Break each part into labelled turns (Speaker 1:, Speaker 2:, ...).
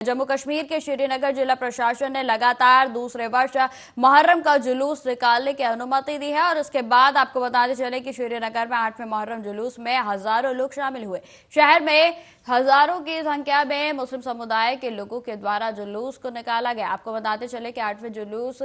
Speaker 1: जम्मू कश्मीर के श्रीनगर जिला प्रशासन ने लगातार दूसरे वर्ष मुहर्रम का जुलूस निकालने की अनुमति दी है और उसके बाद आपको बताते चले कि श्रीनगर में 8वें मुहर्रम जुलूस में हजारों लोग शामिल हुए। शहर में हजारों की संख्या में मुस्लिम समुदाय के लोगों के द्वारा जुलूस को निकाला गया। आपको बताते चले कि 8वें जुलूस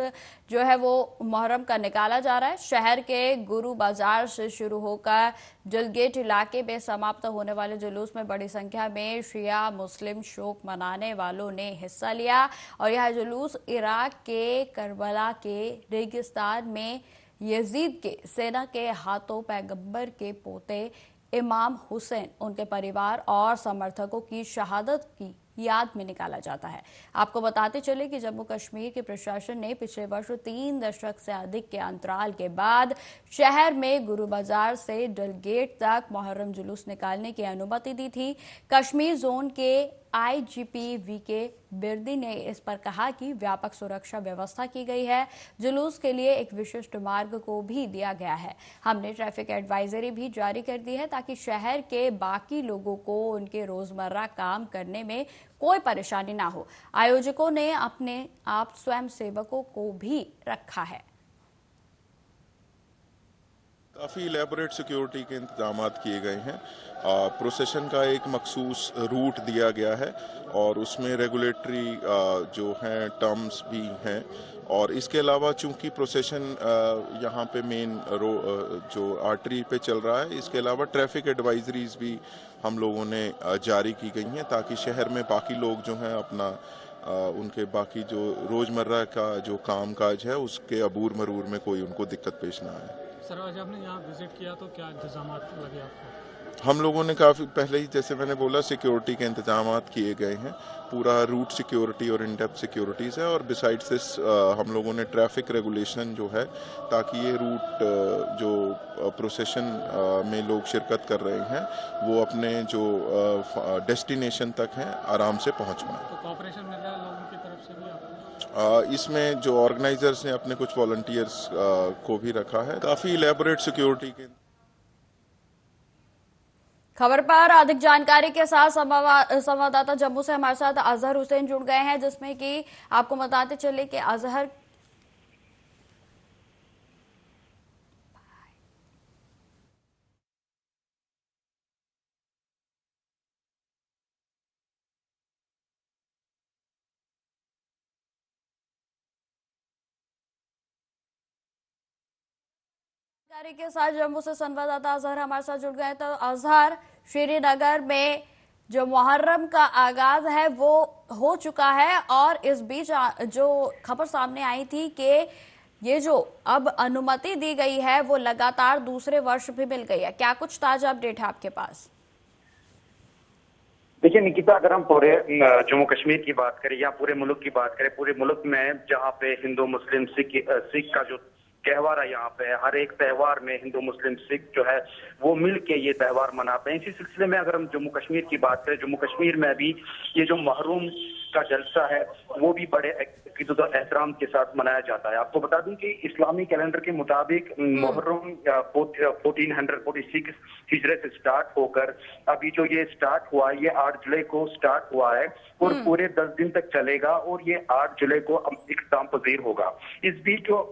Speaker 1: जो है वो मुहर्रम का निकाला जा रहा है। शहर के गुरु बाजार से शुरू होकर जलगेट इलाके में समाप्त होने वाले जुलूस में बड़ी संख्या में शिया मुस्लिम शोक मनाने वालों ने हिस्सा लिया और यह जुलूस इराक के करबला के रेगिस्तान में यजीद के सेना के हाथों पैगंबर के पोते इमाम हुसैन, उनके परिवार और समर्थकों की शहादत की याद में निकाला जाता है। आपको बताते चले कि जम्मू कश्मीर के प्रशासन ने पिछले वर्ष 3 दशक से अधिक के अंतराल के बाद शहर में गुरु बाजार से डलगेट तक मुहर्रम जुलूस निकालने की अनुमति दी थी। कश्मीर जोन के आईजीपी वीके बिर्दी ने इस पर कहा कि व्यापक सुरक्षा व्यवस्था की गई है। जुलूस के लिए एक विशिष्ट मार्ग को भी दिया गया है। हमने ट्रैफिक एडवाइजरी भी जारी कर दी है ताकि शहर के बाकी लोगों को उनके रोजमर्रा काम करने में कोई परेशानी ना हो। आयोजकों ने अपने आप स्वयं सेवकों को भी रखा है।
Speaker 2: काफ़ी इलेबोरेट सिक्योरिटी के इंतजाम किए गए हैं। प्रोसेशन का एक मखसूस रूट दिया गया है और उसमें रेगुलेटरी जो हैं टर्म्स भी हैं और इसके अलावा चूंकि प्रोसेशन यहाँ पे मेन जो आर्टरी पे चल रहा है, इसके अलावा ट्रैफिक एडवाइजरीज भी हम लोगों ने जारी की गई हैं ताकि शहर में बाकी लोग जो हैं अपना उनके बाकी जो रोज़मर्रा का जो काम काज है उसके अबूर मरूर में कोई उनको दिक्कत पेश ना आए।
Speaker 3: सर, आज आपने यहाँ विजिट किया तो क्या इंतजाम लगे आपको?
Speaker 2: हम लोगों ने काफ़ी पहले ही, जैसे मैंने बोला, सिक्योरिटी के इंतजाम किए गए हैं। पूरा रूट सिक्योरिटी और इन डेप्थ सिक्योरिटीज़ है और बिसाइड्स दिस हम लोगों ने ट्रैफिक रेगुलेशन जो है ताकि ये रूट जो प्रोसेशन में लोग शिरकत कर रहे हैं वो अपने जो डेस्टिनेशन तक हैं आराम से पहुँच पाएँ।
Speaker 3: तो कोऑपरेशन मिल रहा है लोगों की तरफ से भी आपको?
Speaker 2: इसमें जो ऑर्गेनाइजर्स ने अपने कुछ वॉलंटियर्स को भी रखा है। काफ़ी इलेबोरेट सिक्योरिटी के
Speaker 1: खबर पर अधिक जानकारी के साथ संवाददाता जम्मू से हमारे साथ अजहर हुसैन जुड़ गए हैं, जिसमें कि आपको बताते चले कि अजहर के साथ जम्मू से संवाददाता अजहर हमारे साथ जुड़ गए। तो अजहर, श्रीनगर में जो मुहर्रम का आगाज है वो हो चुका है और इस बीच जो खबर सामने आई थी कि ये जो अब अनुमति दी गई है वो लगातार दूसरे वर्ष भी मिल गई है, क्या कुछ ताजा अपडेट है आपके पास?
Speaker 4: देखिए निकिता, अगर हम पूरे जम्मू कश्मीर की बात करें या पूरे मुल्क की बात करें, पूरे मुल्क में जहाँ पे हिंदू मुस्लिम सिख का जो त्योहार है, यहाँ पे हर एक त्योहार में हिंदू मुस्लिम सिख जो है वो मिल के ये त्योहार मनाते हैं। इसी सिलसिले में अगर हम जम्मू कश्मीर की बात करें, जम्मू कश्मीर में भी ये जो मुहर्रम का जलसा है वो भी बड़े एहतराम के साथ मनाया जाता है। आपको बता दूं कि इस्लामी कैलेंडर के मुताबिक मुहर्रम 1446 हिजरे से स्टार्ट होकर अभी जो ये स्टार्ट हुआ, ये 8 जुलाई को स्टार्ट हुआ है और पूरे 10 दिन तक चलेगा और ये 8 जुलाई को इख्तिताम पजीर होगा। इस बीच जो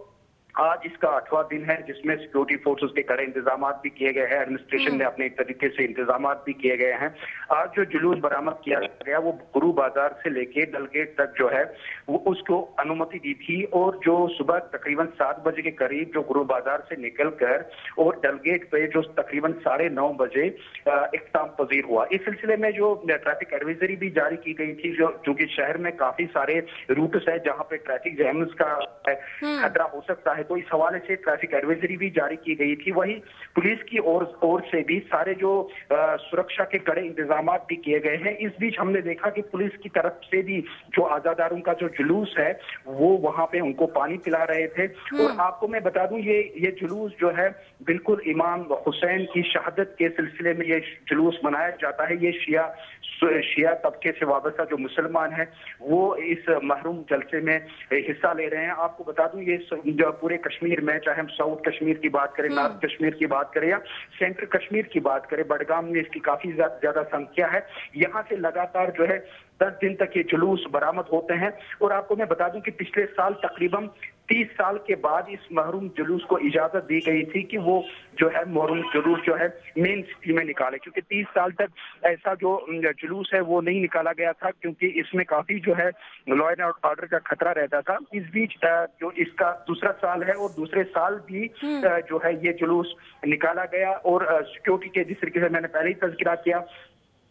Speaker 4: आज इसका 8वां दिन है जिसमें सिक्योरिटी फोर्सेस के कड़े इंतजाम भी किए गए हैं, एडमिनिस्ट्रेशन ने अपने तरीके से इंतजाम भी किए गए हैं। आज जो जुलूस बरामद किया गया वो गुरु बाजार से लेके डलगेट तक जो है वो उसको अनुमति दी थी और जो सुबह तकरीबन 7 बजे के करीब जो गुरु बाजार से निकलकर और डलगेट पे जो तकरीबन 9:30 बजे इख्तिताम पजीर हुआ। इस सिलसिले में जो ट्रैफिक एडवाइजरी भी जारी की गई थी, जो क्योंकि शहर में काफी सारे रूट्स है जहाँ पे ट्रैफिक जैम्स का खतरा हो सकता है, तो इस हवाले से ट्रैफिक एडवाइजरी भी जारी की गई थी। वही पुलिस की ओर से भी सारे जो सुरक्षा के कड़े इंतजाम भी किए गए हैं। इस बीच हमने देखा कि पुलिस की तरफ से भी जो आजादारों का जो जुलूस है वो वहां पे उनको पानी पिला रहे थे। और आपको मैं बता दूं ये जुलूस जो है बिल्कुल इमाम हुसैन की शहादत के सिलसिले में ये जुलूस मनाया जाता है। ये शिया तबके से वाबस्ता जो मुसलमान है वो इस महरूम जलसे में हिस्सा ले रहे हैं। आपको बता दूं ये जो पूरे कश्मीर में, चाहे हम साउथ कश्मीर की बात करें, नॉर्थ कश्मीर की बात करें या सेंट्रल कश्मीर की बात करें, बडगाम में इसकी काफी ज्यादा संख्या है। यहाँ से लगातार जो है 10 दिन तक ये जुलूस बरामद होते हैं। और आपको मैं बता दूं कि पिछले साल तकरीबन 30 साल के बाद इस मुहर्रम जुलूस को इजाजत दी गई थी कि वो जो है मुहर्रम जुलूस जो है मेन सिटी में निकाले, क्योंकि 30 साल तक ऐसा जो जुलूस है वो नहीं निकाला गया था, क्योंकि इसमें काफी जो है लॉ एंड ऑर्डर का खतरा रहता था। इस बीच जो इसका दूसरा साल है और दूसरे साल भी जो है ये जुलूस निकाला गया। और सिक्योरिटी के जिस तरीके से मैंने पहले ही तज़किरा किया,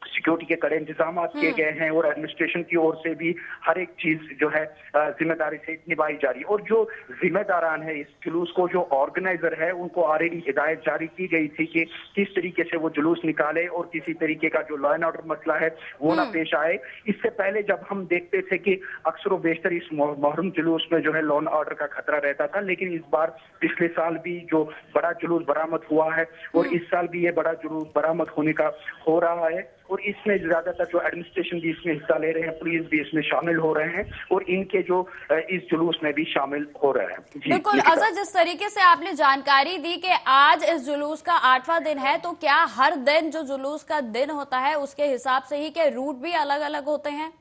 Speaker 4: सिक्योरिटी के कड़े इंतजाम किए गए हैं और एडमिनिस्ट्रेशन की ओर से भी हर एक चीज जो है जिम्मेदारी से निभाई जा रही है। और जो जिम्मेदारान है इस जुलूस को, जो ऑर्गेनाइजर है, उनको ऑलरेडी हिदायत जारी की गई थी कि किस तरीके से वो जुलूस निकाले और किसी तरीके का जो लॉ एंड ऑर्डर मसला है वो ना पेश आए। इससे पहले जब हम देखते थे कि अक्सर बेशतर इस मुहर्रम जुलूस में जो है लॉ एंड ऑर्डर का खतरा रहता था, लेकिन इस बार पिछले साल भी जो बड़ा जुलूस बरामद हुआ है और इस साल भी ये बड़ा जुलूस बरामद होने का हो रहा है। और इसमें ज्यादातर जो एडमिनिस्ट्रेशन भी इसमें हिस्सा ले रहे हैं, पुलिस भी इसमें शामिल हो रहे हैं और इनके जो इस जुलूस में भी शामिल हो रहे हैं।
Speaker 1: बिल्कुल अजहर, जिस तरीके से आपने जानकारी दी कि आज इस जुलूस का 8वां दिन है, तो क्या हर दिन जो जुलूस का दिन होता है उसके हिसाब से ही के रूट भी अलग अलग होते हैं?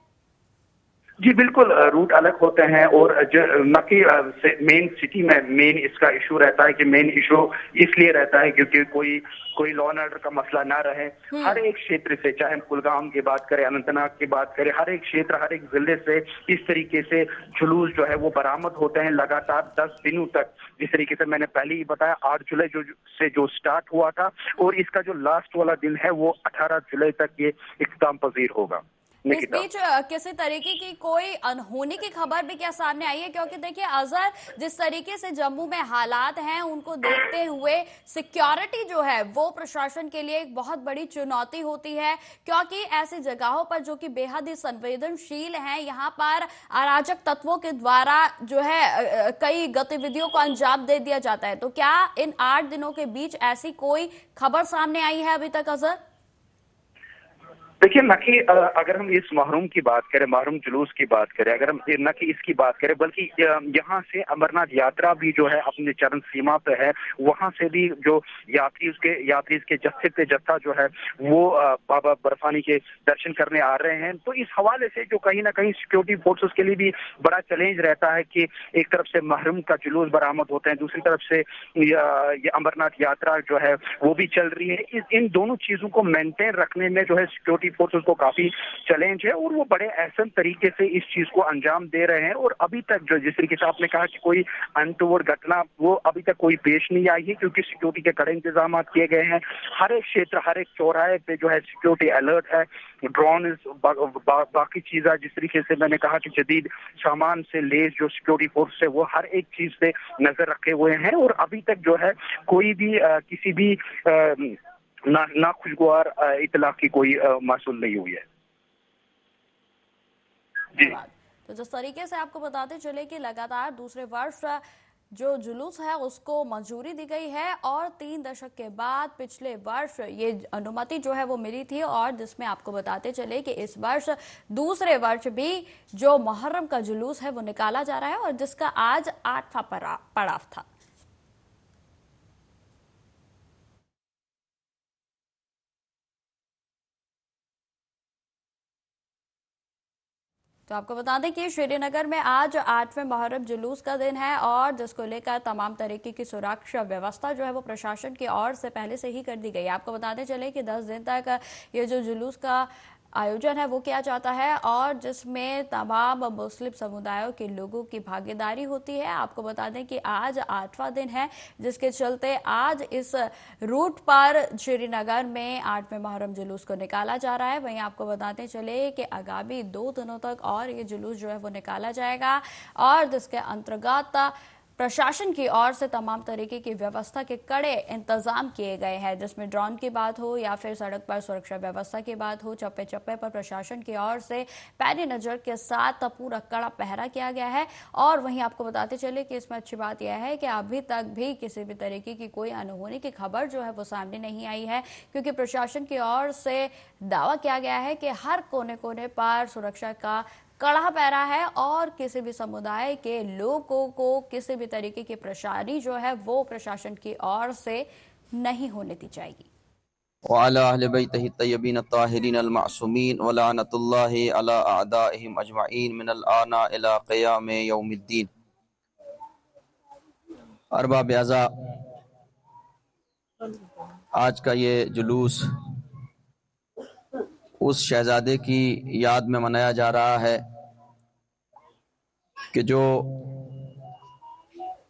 Speaker 4: जी बिल्कुल, रूट अलग होते हैं। और न कि मेन सिटी में मेन इसका इशू रहता है कि मेन इशू इसलिए रहता है क्योंकि कोई लॉ एंड ऑर्डर का मसला ना रहे। हर एक क्षेत्र से, चाहे हम कुलगाम की बात करें, अनंतनाग की बात करें, हर एक क्षेत्र, हर एक जिले से इस तरीके से जुलूस जो है वो बरामद होते हैं लगातार 10 दिनों तक। जिस तरीके से मैंने पहले ही बताया, 8 जुलाई जो स्टार्ट हुआ था और इसका जो लास्ट वाला दिन है वो 18 जुलाई तक ये इख्तिताम पजीर होगा।
Speaker 1: इस बीच किसी तरीके की कोई अनहोनी की खबर भी क्या सामने आई है? क्योंकि देखिए अजहर, जिस तरीके से जम्मू में हालात हैं उनको देखते हुए सिक्योरिटी जो है वो प्रशासन के लिए एक बहुत बड़ी चुनौती होती है, क्योंकि ऐसी जगहों पर जो कि बेहद ही संवेदनशील हैं, यहाँ पर अराजक तत्वों के द्वारा जो है कई गतिविधियों को अंजाम दे दिया जाता है। तो क्या इन 8 दिनों के बीच ऐसी कोई खबर सामने आई है अभी तक अजहर?
Speaker 4: देखिए, न कि अगर हम इस मुहर्रम की बात करें, मुहर्रम जुलूस की बात करें, अगर हम न कि इसकी बात करें, बल्कि यहाँ से अमरनाथ यात्रा भी जो है अपने चरण सीमा पे है। वहां से भी जो यात्री उसके जत्थे पे जत्था जो है वो बाबा बर्फानी के दर्शन करने आ रहे हैं। तो इस हवाले से जो कहीं ना कहीं सिक्योरिटी फोर्सेस के लिए भी बड़ा चैलेंज रहता है कि एक तरफ से मुहर्रम का जुलूस बरामद होते हैं, दूसरी तरफ से ये अमरनाथ यात्रा जो है वो भी चल रही है। इन दोनों चीजों को मेंटेन रखने में जो है सिक्योरिटी फोर्सेस को काफी चैलेंज है और वो बड़े ऐसे तरीके से इस चीज को अंजाम दे रहे हैं। और अभी तक जो जिस तरीके से आपने कहा कि कोई अनटोवर्ड घटना, वो अभी तक कोई पेश नहीं आई है, क्योंकि सिक्योरिटी के कड़े इंतजाम किए गए हैं। हर एक क्षेत्र, हर एक चौराहे पे जो है सिक्योरिटी अलर्ट है, ड्रोन बाकी चीजें, जिस तरीके से मैंने कहा कि जदीद सामान से लेस जो सिक्योरिटी फोर्स है वो हर एक चीज पे नजर रखे हुए हैं। और अभी तक जो है कोई भी किसी भी ना खुशगवार इतला की कोई मासूल नहीं हुई है। जी,
Speaker 1: तो जिस तरीके से आपको बताते चले कि लगातार दूसरे वर्ष जो जुलूस है उसको मंजूरी दी गई है और 3 दशक के बाद पिछले वर्ष ये अनुमति जो है वो मिली थी, और जिसमें आपको बताते चले कि इस वर्ष दूसरे वर्ष भी जो मुहर्रम का जुलूस है वो निकाला जा रहा है और जिसका आज 8वां पड़ाव था। तो आपको बता दें कि श्रीनगर में आज 8वें मुहर्रम जुलूस का दिन है और जिसको लेकर तमाम तरीके की सुरक्षा व्यवस्था जो है वो प्रशासन की ओर से पहले से ही कर दी गई है। आपको बताते चले कि 10 दिन तक ये जो जुलूस का आयोजन है वो किया जाता है और जिसमें तमाम मुस्लिम समुदायों के लोगों की भागीदारी होती है। आपको बता दें कि आज 8वां दिन है, जिसके चलते आज इस रूट पर श्रीनगर में 8वें मुहर्रम जुलूस को निकाला जा रहा है। वहीं आपको बताते चले कि आगामी 2 दिनों तक और ये जुलूस जो है वो निकाला जाएगा और जिसके अंतर्गत प्रशासन की ओर से तमाम तरीके की व्यवस्था के कड़े इंतजाम किए गए हैं, जिसमें ड्रोन की बात हो या फिर सड़क पर सुरक्षा व्यवस्था की बात हो। चप्पे चप्पे पर प्रशासन की ओर से पैनी नजर के साथ पूरा कड़ा पहरा किया गया है। और वहीं आपको बताते चले कि इसमें अच्छी बात यह है कि अभी तक भी किसी भी तरीके की कोई अनहोनी की खबर जो है वो सामने नहीं आई है, क्योंकि प्रशासन की ओर से दावा किया गया है कि हर कोने कोने पर सुरक्षा का कड़ा पहरा है और किसी भी समुदाय के लोगों को किसी भी तरीके की परेशानी जो है वो प्रशासन की ओर से नहीं होने दी जाएगी।
Speaker 5: व अला अहले बैतिही तय्यबीन अत्ताहिरीन अल-मासूमीन व लअनतुल्लाहि अला अअदाइहिम अजमईन मिनल आना इला क़ियाम यौमिद्दीन। अरबाब अज़ा, आज का ये जुलूस उस शहजादे की याद में मनाया जा रहा है कि जो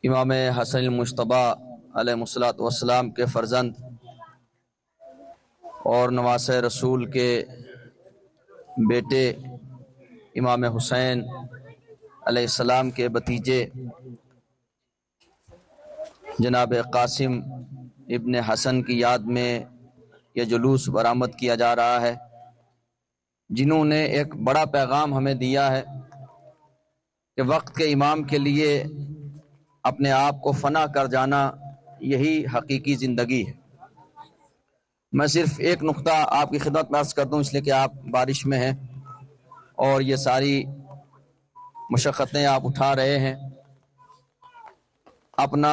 Speaker 5: इमाम हसन मुश्तबा अलैहिस्सलात वस्सलाम के फ़र्जंद और नवासे रसूल के बेटे इमाम हुसैन अलैहिस्सलाम के भतीजे जनाब कासिम इब्न हसन की याद में यह जुलूस बरामद किया जा रहा है, जिन्होंने एक बड़ा पैगाम हमें दिया है कि वक्त के इमाम के लिए अपने आप को फना कर जाना यही हकीकी ज़िंदगी है। मैं सिर्फ एक नुक्ता आपकी खिदमत में अर्ज़ कर दूँ, इसलिए कि आप बारिश में हैं और ये सारी मशक्क़तें आप उठा रहे हैं। अपना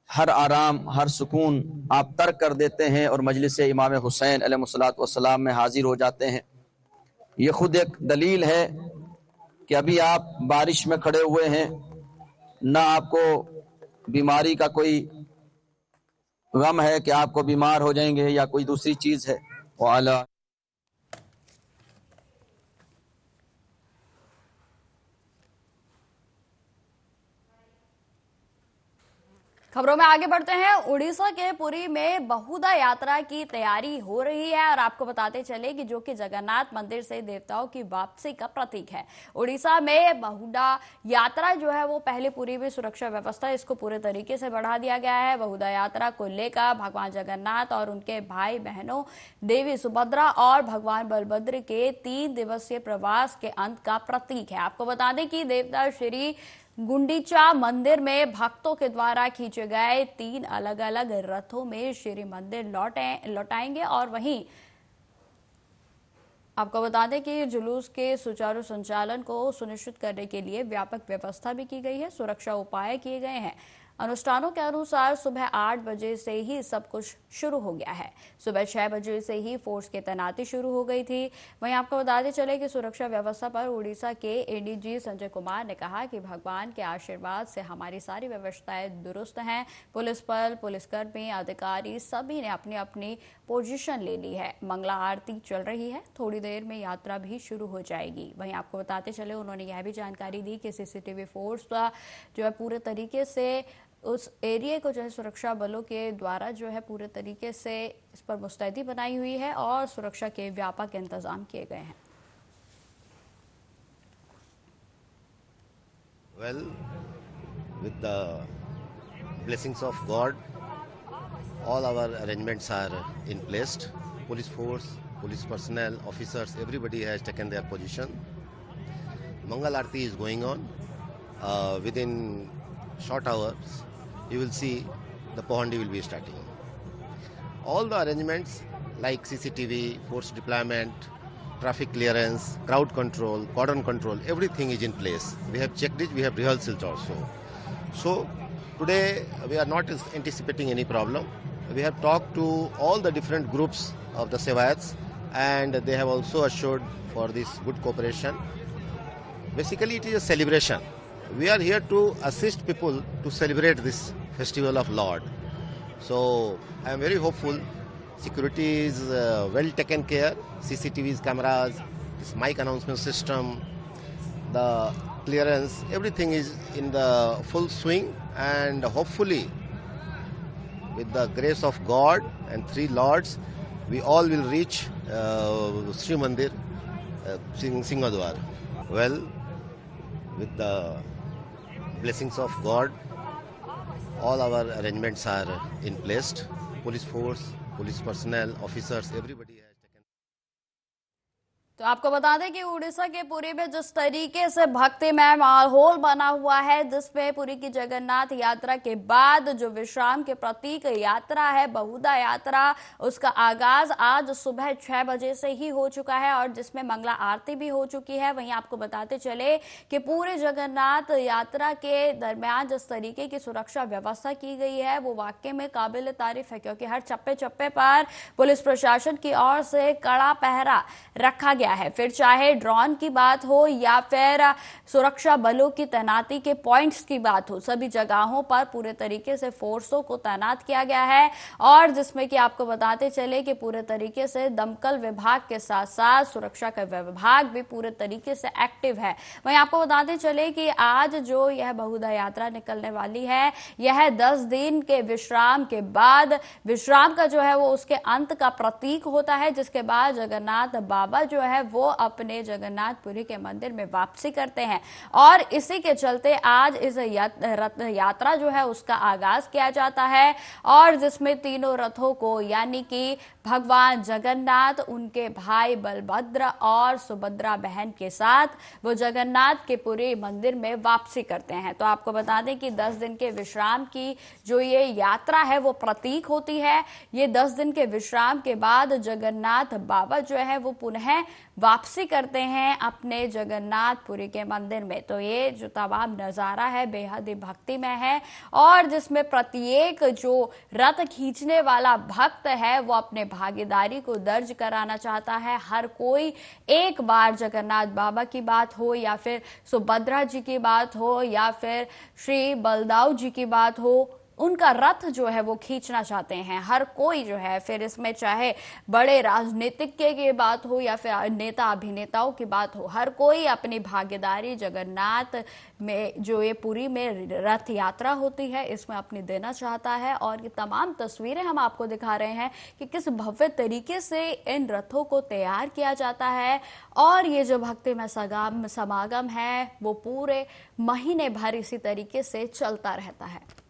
Speaker 5: हर आराम, हर सुकून आप तर्क कर देते हैं और मजलिस इमाम हुसैन अलैहिस्सलातु वस्सलाम में हाजिर हो जाते हैं। ये खुद एक दलील है कि अभी आप बारिश में खड़े हुए हैं, ना आपको बीमारी का कोई गम है कि आपको बीमार हो जाएंगे या कोई दूसरी चीज़ है। वाला
Speaker 1: खबरों में आगे बढ़ते हैं। उड़ीसा के पुरी में बहुधा यात्रा की तैयारी हो रही है और आपको बताते चले कि जो कि जगन्नाथ मंदिर से देवताओं की वापसी का प्रतीक है। उड़ीसा में बहुधा यात्रा जो है वो पहले पुरी में सुरक्षा व्यवस्था इसको पूरे तरीके से बढ़ा दिया गया है। बहुधा यात्रा को लेकर भगवान जगन्नाथ और उनके भाई बहनों देवी सुभद्रा और भगवान बलभद्र के 3 दिवसीय प्रवास के अंत का प्रतीक है। आपको बता दें कि देवता श्री गुंडीचा मंदिर में भक्तों के द्वारा खींचे गए 3 अलग अलग रथों में श्री मंदिर लौटाएंगे और वहीं आपको बता दें कि जुलूस के सुचारू संचालन को सुनिश्चित करने के लिए व्यापक व्यवस्था भी की गई है, सुरक्षा उपाय किए गए हैं। अनुष्ठानों के अनुसार सुबह 8 बजे से ही सब कुछ शुरू हो गया है। सुबह 6 बजे से ही फोर्स की तैनाती शुरू हो गई थी। वहीं आपको बताते चले कि सुरक्षा व्यवस्था पर उड़ीसा के एडीजी संजय कुमार ने कहा कि भगवान के आशीर्वाद से हमारी सारी व्यवस्थाएं दुरुस्त हैं। पुलिस बल, पुलिसकर्मी, अधिकारी सभी ने अपनी अपनी पोजीशन ले ली है। मंगला आरती चल रही है, थोड़ी देर में यात्रा भी शुरू हो जाएगी। वहीं आपको बताते चले उन्होंने यह भी जानकारी दी कि सीसीटीवी फोर्स जो है पूरे तरीके से उस एरिया को जो है सुरक्षा बलों के द्वारा जो है पूरे तरीके से इस पर मुस्तैदी बनाई हुई है और सुरक्षा के व्यापक इंतजाम किए गए हैं।
Speaker 6: Well, with the blessings of God, all our arrangements are in place. Police force, police personnel, officers, everybody has taken their position. Mangal Aarti is going on. Within short hours, you will see the Pohandi will be starting. All the arrangements like CCTV, force deployment, traffic clearance, crowd control, cordon control, everything is in place. We have checked it, we have rehearsals also. So today we are not anticipating any problem. We have talked to all the different groups of the Sevayats and they have also assured for this good cooperation. Basically it is a celebration. We are here to assist people to celebrate this festival of Lord. So I am very hopeful. Security is well taken care. CCTVs, cameras, this mic announcement system, the clearance, everything is in the full swing, and hopefully with the grace of God and 3 Lords, we all will reach Sri Mandir, Singhadwar. Well, with the blessings of God, all our arrangements are in place. Police force, police personnel, officers, everybody has taken.
Speaker 1: तो आपको बता दें कि उड़ीसा के पुरी में जिस तरीके से भक्तिमय माहौल बना हुआ है, जिसमें पुरी की जगन्नाथ यात्रा के बाद जो विश्राम के प्रतीक यात्रा है, बहुधा यात्रा, उसका आगाज आज सुबह 6 बजे से ही हो चुका है और जिसमें मंगला आरती भी हो चुकी है। वहीं आपको बताते चले कि पूरे जगन्नाथ यात्रा के दरमियान जिस तरीके की सुरक्षा व्यवस्था की गई है वो वाकई में काबिल तारीफ है, क्योंकि हर चप्पे चप्पे पर पुलिस प्रशासन की ओर से कड़ा पहरा रखा गया है। फिर चाहे ड्रोन की बात हो या फिर सुरक्षा बलों की तैनाती के पॉइंट्स की बात हो, सभी जगहों पर पूरे तरीके से फोर्सों को तैनात किया गया है और जिसमें कि आपको बताते चले कि पूरे तरीके से दमकल विभाग के साथ साथ सुरक्षा का विभाग भी पूरे तरीके से एक्टिव है। वहीं आपको बताते चले कि आज जो यह बहुधा यात्रा निकलने वाली है, यह 10 दिन के विश्राम के बाद, विश्राम का जो है वो उसके अंत का प्रतीक होता है, जिसके बाद जगन्नाथ बाबा जो है वो अपने जगन्नाथपुरी के मंदिर में वापसी करते हैं और इसी के चलते आज इस रथ यात्रा जो है उसका आगाज किया जाता है और जिसमें तीनों रथों को यानी कि भगवान जगन्नाथ, उनके भाई बलभद्र और सुभद्रा बहन के साथ वो जगन्नाथ के पुरी मंदिर में वापसी करते हैं। तो आपको बता दें कि 10 दिन के विश्राम की जो ये यात्रा है वो प्रतीक होती है। ये 10 दिन के विश्राम के बाद जगन्नाथ बाबा जो है वो पुनः वापसी करते हैं अपने जगन्नाथपुरी के मंदिर में। तो ये जो तमाम नजारा है बेहद ही भक्तिमय है और जिसमें प्रत्येक जो रथ खींचने वाला भक्त है वो अपने भागीदारी को दर्ज कराना चाहता है। हर कोई एक बार जगन्नाथ बाबा की बात हो या फिर सुभद्रा जी की बात हो या फिर श्री बलदाऊ जी की बात हो, उनका रथ जो है वो खींचना चाहते हैं हर कोई जो है। फिर इसमें चाहे बड़े राजनीतिज्ञ की बात हो या फिर नेता अभिनेताओं की बात हो, हर कोई अपनी भागीदारी जगन्नाथ में जो ये पुरी में रथ यात्रा होती है इसमें अपनी देना चाहता है। और ये तमाम तस्वीरें हम आपको दिखा रहे हैं कि किस भव्य तरीके से इन रथों को तैयार किया जाता है और ये जो भक्तिमय समागम है वो पूरे महीने भर इसी तरीके से चलता रहता है।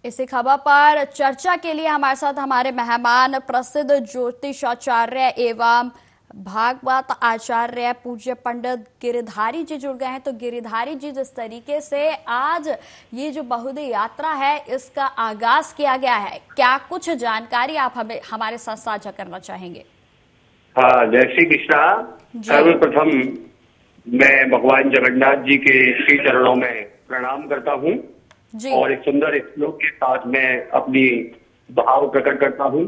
Speaker 1: इसी खबर पर चर्चा के लिए हमारे साथ हमारे मेहमान प्रसिद्ध ज्योतिषाचार्य एवं भागवत आचार्य पूज्य पंडित गिरिधारी जी जुड़ गए हैं। तो गिरिधारी जी, जिस तरीके से आज ये जो बहुधा यात्रा है इसका आगाज किया गया है, क्या कुछ जानकारी आप हमें हमारे साथ साझा करना चाहेंगे?
Speaker 7: हाँ, जय श्री कृष्णा। सर्वप्रथम मैं भगवान जगन्नाथ जी के श्री चरणों में प्रणाम करता हूँ और एक सुंदर श्लोक के साथ मैं अपनी भाव प्रकट करता हूँ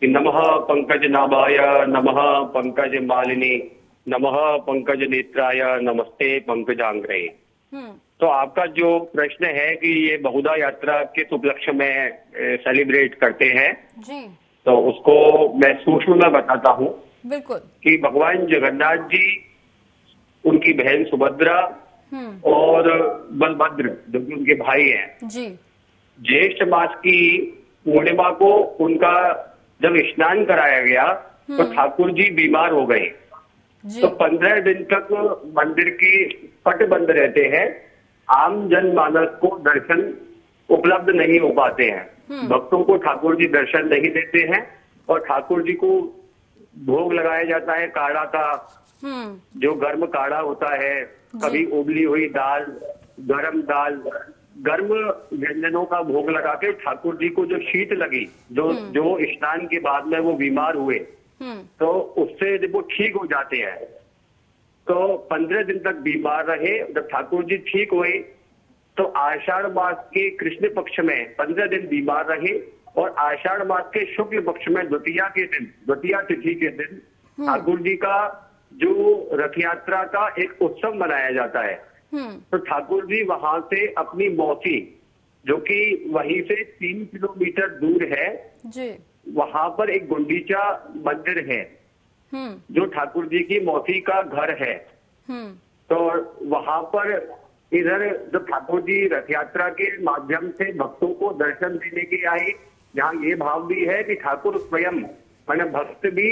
Speaker 7: कि नमः पंकज नाभाय, नमः पंकज मालिनी, नमः पंकज नेत्राय, नमस्ते पंकजांग्रे। तो आपका जो प्रश्न है कि ये बहुधा यात्रा किस उपलक्ष्य में सेलिब्रेट करते हैं
Speaker 1: जी,
Speaker 7: तो उसको मैं सूक्ष्म में बताता हूँ।
Speaker 1: बिल्कुल।
Speaker 7: कि भगवान जगन्नाथ जी, उनकी बहन सुभद्रा और बलभद्र जो कि उनके भाई हैं
Speaker 1: जी,
Speaker 7: ज्येष्ठ मास की पूर्णिमा को उनका जब स्नान कराया गया तो ठाकुर जी बीमार हो गए। तो 15 दिन तक मंदिर की पट बंद रहते हैं, आम जन मानस को दर्शन उपलब्ध नहीं हो पाते हैं, भक्तों को ठाकुर जी दर्शन नहीं देते हैं और ठाकुर जी को भोग लगाया जाता है काढ़ा का, जो गर्म काढ़ा होता है, कभी उबली हुई दाल, गरम दाल, गर्म व्यंजनों का भोग लगा के ठाकुर जी को जो शीत लगी, जो स्नान के बाद में वो बीमार हुए तो उससे वो ठीक हो जाते हैं। तो 15 दिन तक बीमार रहे। जब ठाकुर जी ठीक हुए तो आषाढ़ मास के कृष्ण पक्ष में 15 दिन बीमार रहे और आषाढ़ मास के शुक्ल पक्ष में द्वितीया तिथि के दिन ठाकुर जी का जो रथ यात्रा का एक उत्सव मनाया जाता है। तो ठाकुर जी वहां से अपनी मौसी, जो कि वहीं से 3 किलोमीटर दूर है जी, वहां पर एक गुंडीचा मंदिर है जो ठाकुर जी की मौसी का घर है। तो वहां पर इधर जब ठाकुर जी रथ यात्रा के माध्यम से भक्तों को दर्शन देने के आए, जहाँ ये भाव भी है कि ठाकुर स्वयं मैंने भक्त भी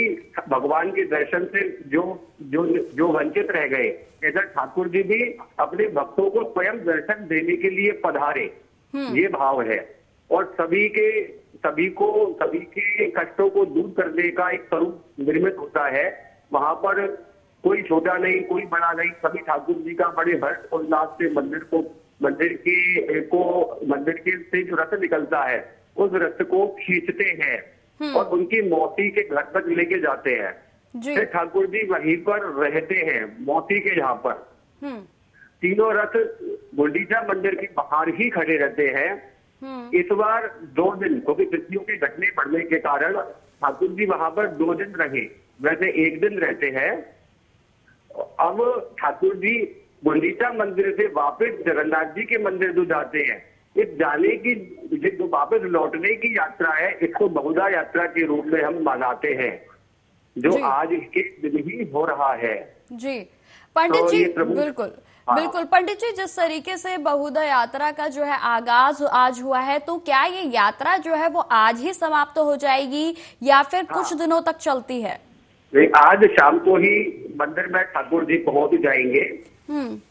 Speaker 7: भगवान के दर्शन से जो जो जो वंचित रह गए, इधर ठाकुर जी भी अपने भक्तों को स्वयं दर्शन देने के लिए पधारे, ये भाव है। और सभी के कष्टों को दूर करने का एक स्वरूप निर्मित होता है। वहां पर कोई छोटा नहीं, कोई बड़ा नहीं, सभी ठाकुर जी का बड़े हर्ष उल्लास से मंदिर के से जो रथ निकलता है उस रथ को खींचते हैं और उनकी मौसी के घर तक लेके जाते हैं। फिर ठाकुर जी वहीं पर रहते हैं, मौसी के यहाँ पर। तीनों रथ गुंडीचा मंदिर के बाहर ही खड़े रहते हैं। इस बार 2 दिन, क्योंकि तिथियों के घटने पड़ने के कारण ठाकुर जी वहां पर 2 दिन रहे, वैसे 1 दिन रहते हैं। अब ठाकुर जी गुंडीचा मंदिर से वापस जगन्नाथ जी के मंदिर जो जाते हैं, इस जाने की जो वापस लौटने की यात्रा है, इसको बहुधा यात्रा के रूप में हम मनाते हैं, जो आज के दिन ही हो रहा है।
Speaker 1: जी पंडित
Speaker 7: तो
Speaker 1: जी,
Speaker 7: ये
Speaker 1: बिल्कुल बिल्कुल पंडित जी, जिस तरीके से बहुधा यात्रा का जो है आगाज आज हुआ है, तो क्या ये यात्रा जो है वो आज ही समाप्त हो जाएगी या फिर कुछ दिनों तक चलती है?
Speaker 7: आज शाम को ही मंदिर में ठाकुर जी पहुंच जाएंगे,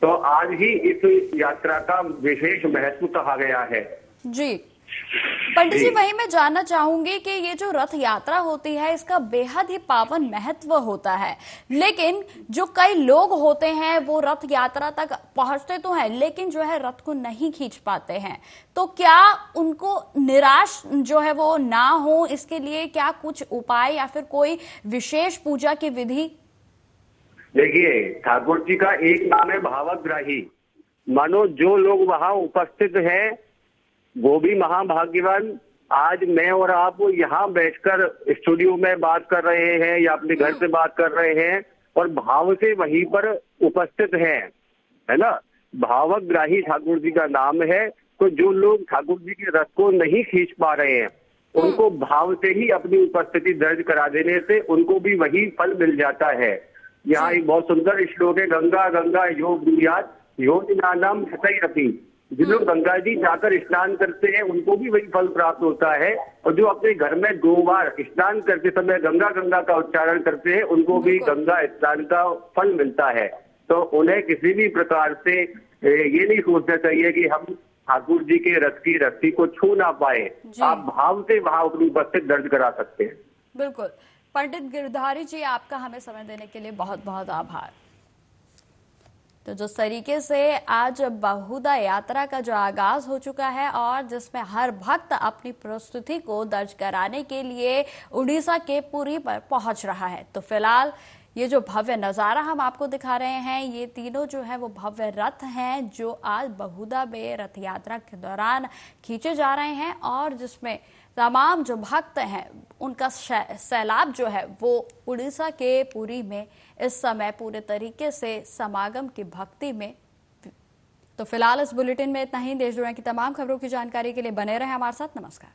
Speaker 7: तो आज ही इस यात्रा का विशेष महत्व कहा गया है।
Speaker 1: जी पंडित जी, वही मैं जानना चाहूंगी कि ये जो रथ यात्रा होती है इसका बेहद ही पावन महत्व होता है, लेकिन जो कई लोग होते हैं वो रथ यात्रा तक पहुंचते तो हैं लेकिन जो है रथ को नहीं खींच पाते हैं, तो क्या उनको निराश जो है वो ना हो, इसके लिए क्या कुछ उपाय या फिर कोई विशेष पूजा की विधि?
Speaker 7: देखिए, ठाकुर जी का एक नाम है भावग्राही। मानो जो लोग वहां उपस्थित हैं वो भी महाभाग्यवान। आज मैं और आप यहाँ बैठकर स्टूडियो में बात कर रहे हैं या अपने घर से बात कर रहे हैं और भाव से वहीं पर उपस्थित हैं, है ना। भावग्राही ठाकुर जी का नाम है। तो जो लोग ठाकुर जी के रथ को नहीं खींच पा रहे हैं उनको भाव से ही अपनी उपस्थिति दर्ज करा देने से उनको भी वही फल मिल जाता है। यहाँ एक बहुत सुंदर श्लोक है, गंगा गंगा यो ब्रूयात् यो निनानाम सतैरपि। जिन लोग गंगा जी जाकर स्नान करते हैं उनको भी वही फल प्राप्त होता है, और जो अपने घर में 2 बार स्नान करते समय गंगा गंगा का उच्चारण करते हैं उनको भी गंगा स्नान का फल मिलता है। तो उन्हें किसी भी प्रकार से ये नहीं सोचना चाहिए कि हम ठाकुर जी के रथ की रस्सी को छू ना पाए। आप भाव से वहां अपनी उपस्थित दर्ज करा सकते हैं।
Speaker 1: बिल्कुल पंडित गिरधारी जी, आपका हमें समय देने के लिए बहुत बहुत आभार। तो जिस तरीके से आज बहुधा यात्रा का जो आगाज हो चुका है और जिसमें हर भक्त अपनी प्रस्तुति को दर्ज कराने के लिए उड़ीसा के पुरी पर पहुंच रहा है, तो फिलहाल ये जो भव्य नजारा हम आपको दिखा रहे हैं, ये तीनों जो है वो भव्य रथ हैं जो आज बहुधा में रथ यात्रा के दौरान खींचे जा रहे हैं और जिसमें तमाम जो भक्त हैं उनका सैलाब जो है वो उड़ीसा के पुरी में इस समय पूरे तरीके से समागम की भक्ति में। तो फिलहाल इस बुलेटिन में इतना ही। देश दुनिया की तमाम खबरों की जानकारी के लिए बने रहें हमारे साथ। नमस्कार।